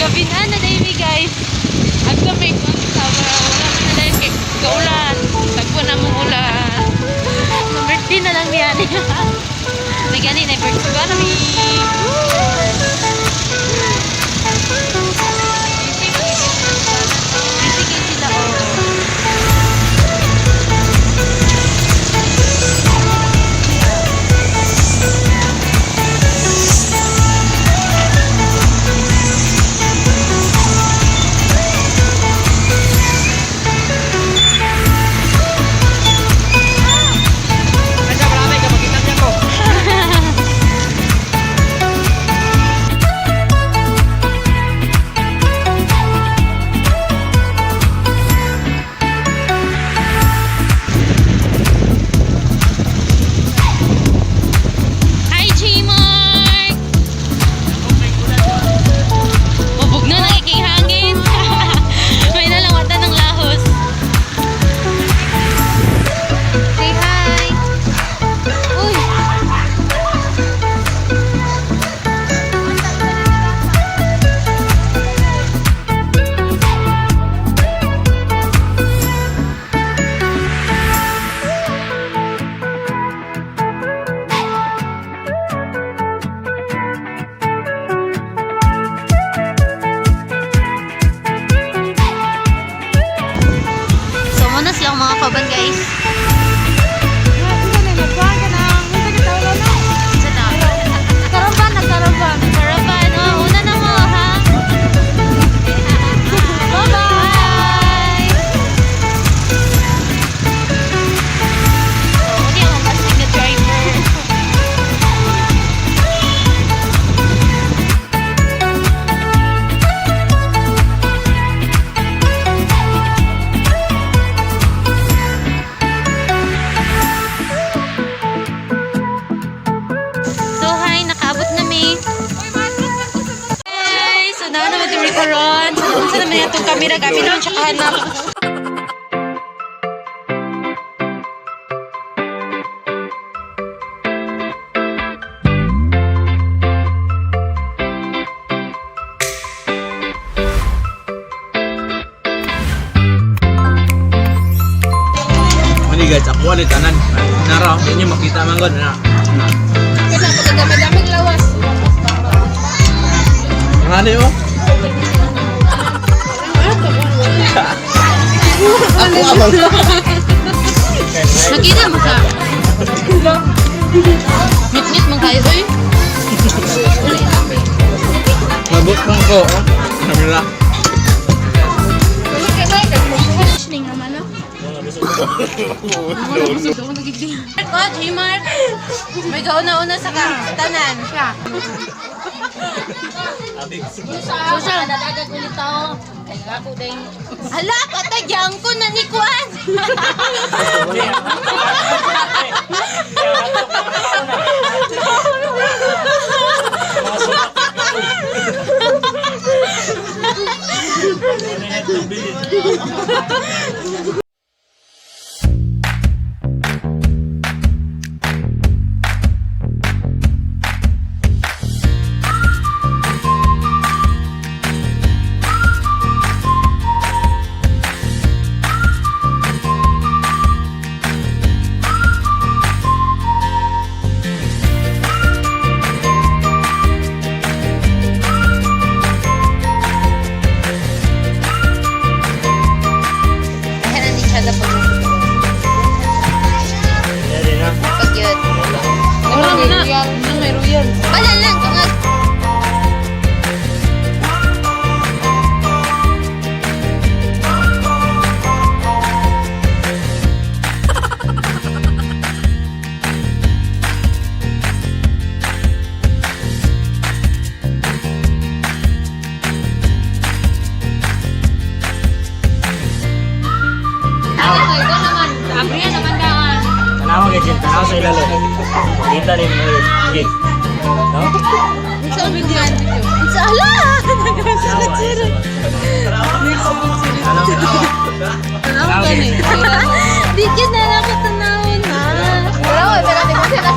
gabi na dahil guys. Agka may konta, wala na dahil kay kaulan. Tagpo na mong ulan. Birthday na lang yan. May gani na birthday ba namin? Lang mga kaban guys. Karavan. Oh, una na mo ha. Bye-bye. Okay, ang kasing na driver. Karon, sa naman itong camera gabi lang siya kahanap. Mani guys, ako ulit tanan. Nara, inyo makita man gud na. Kasi pagkadaming lawas. Ngani mo? Nakita mo sa ngit-ngit mong kayo eh. Mabot man ko. Kamila. Coach, Mark. May gauna-una sa tanan siya. Social, nalagag ulit ako. Ako din. Hala, patagyang ko na ni Kwan. Balan lang, tungag. Tanawa kayo, tanawa sa ilalo. Kita rin mo yung no? Sa bigyan video. Sa ala! Tanawa gani. Bigyan na lang ko tanawon ha. Wala ko, pero di mo sila